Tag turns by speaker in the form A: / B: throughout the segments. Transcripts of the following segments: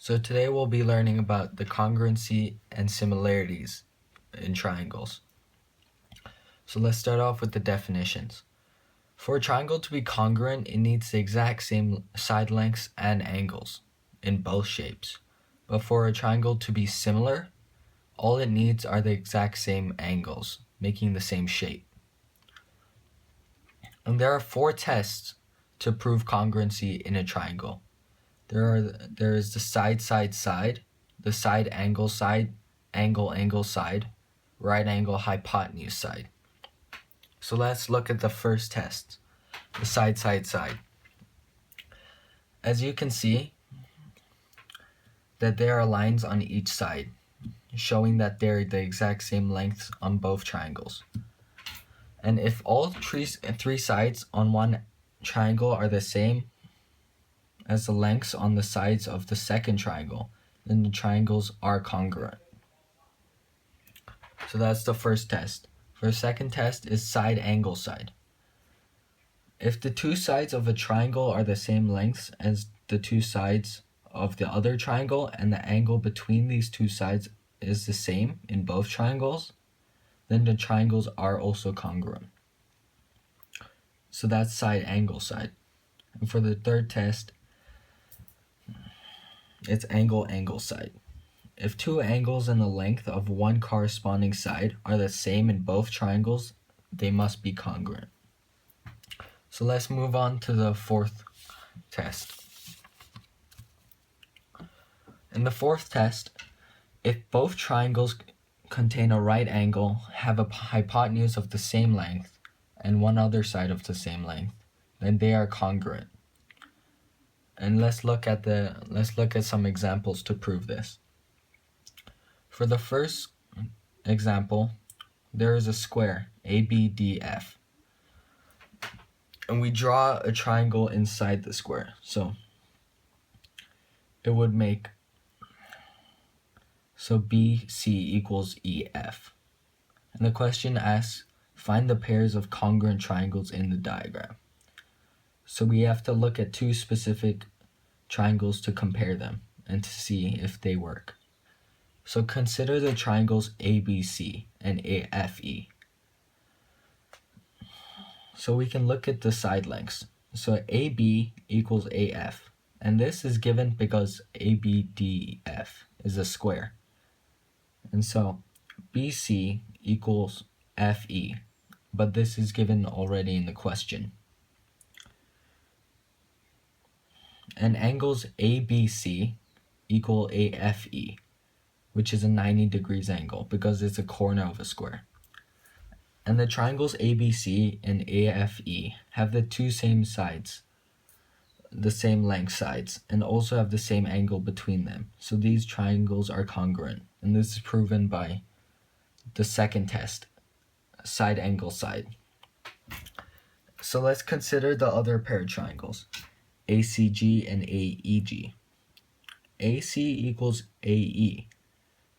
A: So today we'll be learning about the congruency and similarities in triangles. So let's start off with the definitions. For a triangle to be congruent, it needs the exact same side lengths and angles in both shapes. But for a triangle to be similar, all it needs are the exact same angles, making the same shape. And there are 4 tests to prove congruency in a triangle. There is the side, the side, angle, side, right angle, hypotenuse side. So let's look at the first test, the side, side. As you can see, that there are lines on each side, showing that they're the exact same lengths on both triangles. And if all three sides on one triangle are the same as the lengths on the sides of the second triangle, then the triangles are congruent. So that's the first test. For the second test is side, angle, side. If the two sides of a triangle are the same lengths as the two sides of the other triangle and the angle between these two sides is the same in both triangles, then the triangles are also congruent. So that's side, angle, side. And for the third test, it's angle, angle, side. If two angles and the length of one corresponding side are the same in both triangles, they must be congruent. So let's move on to the fourth test. In the fourth test, if both triangles contain a right angle, have a hypotenuse of the same length, and one other side of the same length, then they are congruent. And let's look at some examples to prove this. For the first example, there is a square ABDF, and we draw a triangle inside the square. So it would make BC equals EF. And the question asks, find the pairs of congruent triangles in the diagram. So we have to look at two specific triangles to compare them and to see if they work. So consider the triangles ABC and AFE. So we can look at the side lengths. So AB equals AF, and this is given because ABDF is a square. And so BC equals FE, but this is given already in the question. And angles ABC equal AFE, which is a 90 degrees angle because it's a corner of a square. And the triangles ABC and AFE have the two same sides, the same length sides, and also have the same angle between them. So these triangles are congruent, and this is proven by the second test, side, angle, side. So let's consider the other pair of triangles, ACG and AEG. AC equals AE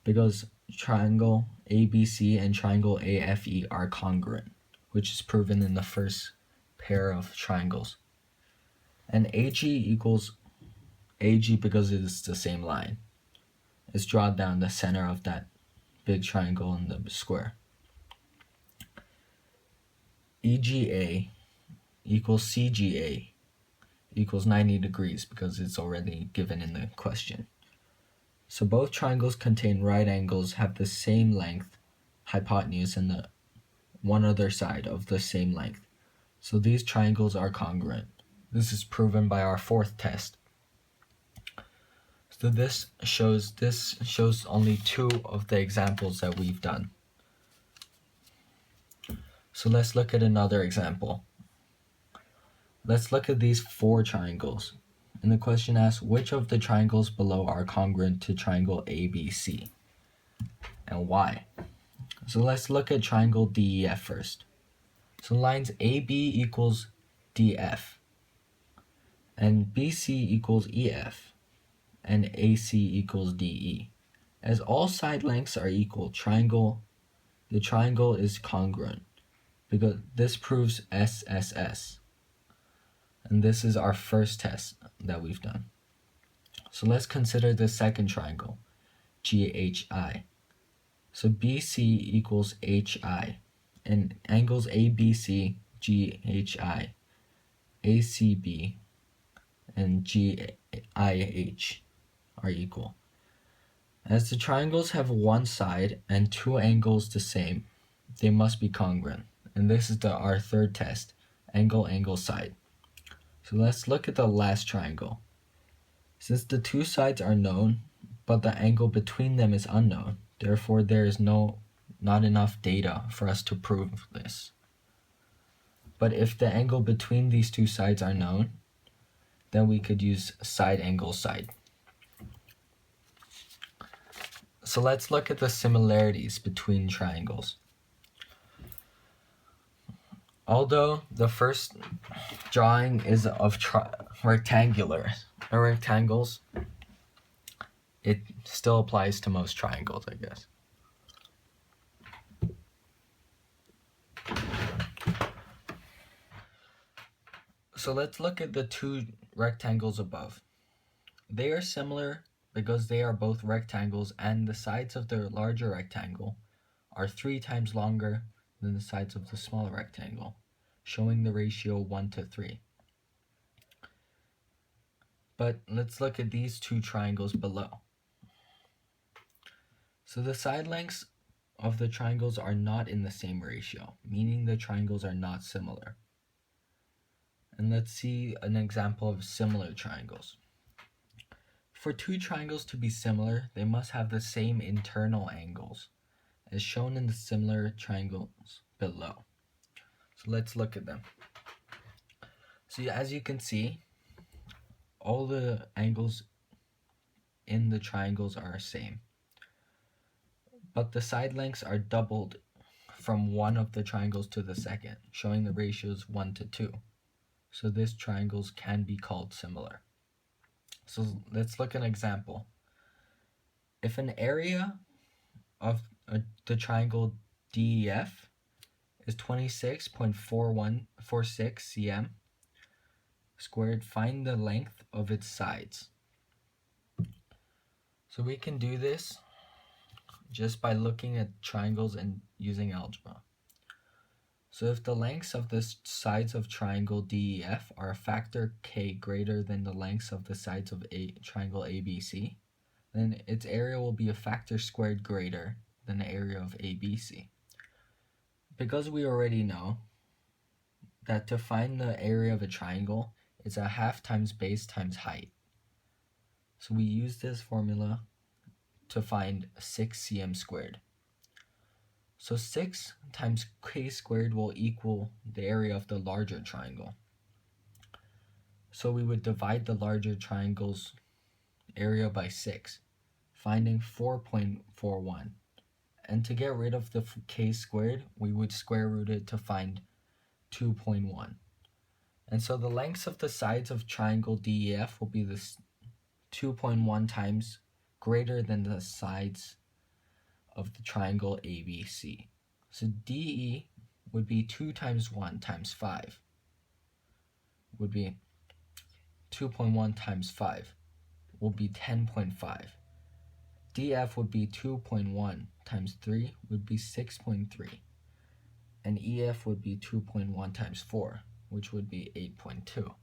A: because triangle ABC and triangle AFE are congruent, which is proven in the first pair of triangles. And AG equals AG because it is the same line. It's drawn down the center of that big triangle in the square. EGA equals CGA equals 90 degrees because it's already given in the question. So both triangles contain right angles, have the same length, hypotenuse, and the one other side of the same length. So these triangles are congruent. This is proven by our fourth test. So this shows only 2 of the examples that we've done. So let's look at another example. Let's look at these 4 triangles. And the question asks, which of the triangles below are congruent to triangle ABC? And why? So let's look at triangle DEF first. So lines AB equals DF, and BC equals EF, and AC equals DE. As all side lengths are equal, the triangle is congruent, because this proves SSS. And this is our first test that we've done. So let's consider the second triangle, GHI. So BC equals HI, and angles ABC, GHI, ACB, and GIH are equal. As the triangles have one side and two angles the same, they must be congruent. And this is our third test, angle, angle, side. So let's look at the last triangle. Since the two sides are known, but the angle between them is unknown, therefore there is not enough data for us to prove this. But if the angle between these two sides are known, then we could use side, angle, side. So let's look at the similarities between triangles. Although the first drawing is of rectangles, it still applies to most triangles, I guess. So let's look at the two rectangles above. They are similar because they are both rectangles, and the sides of the larger rectangle are 3 times longer than the sides of the smaller rectangle, showing the ratio 1:3. But let's look at these two triangles below. So the side lengths of the triangles are not in the same ratio, meaning the triangles are not similar. And let's see an example of similar triangles. For two triangles to be similar, they must have the same internal angles, as shown in the similar triangles below. So let's look at them. So as you can see, all the angles in the triangles are the same, but the side lengths are doubled from one of the triangles to the second, showing the ratios 1:2. So these triangles can be called similar. So let's look at an example. If an area of the triangle DEF is 26.4146 cm squared, find the length of its sides. So we can do this just by looking at triangles and using algebra. So if the lengths of the sides of triangle DEF are a factor k greater than the lengths of the sides of triangle ABC, then its area will be a factor squared greater than the area of ABC. Because we already know that to find the area of a triangle, it's a half times base times height. So we use this formula to find 6 cm squared. So 6 times k squared will equal the area of the larger triangle. So we would divide the larger triangle's area by 6, finding 4.41. And to get rid of the k squared, we would square root it to find 2.1. And so the lengths of the sides of triangle DEF will be this 2.1 times greater than the sides of the triangle ABC. So DE would be 2 times 1 times 5, would be 2.1 times 5, will be 10.5. DF would be 2.1 times 3, would be 6.3. And EF would be 2.1 times 4, which would be 8.2.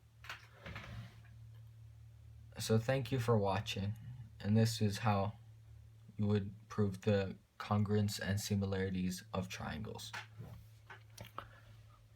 A: So thank you for watching, and this is how you would prove the congruence and similarities of triangles.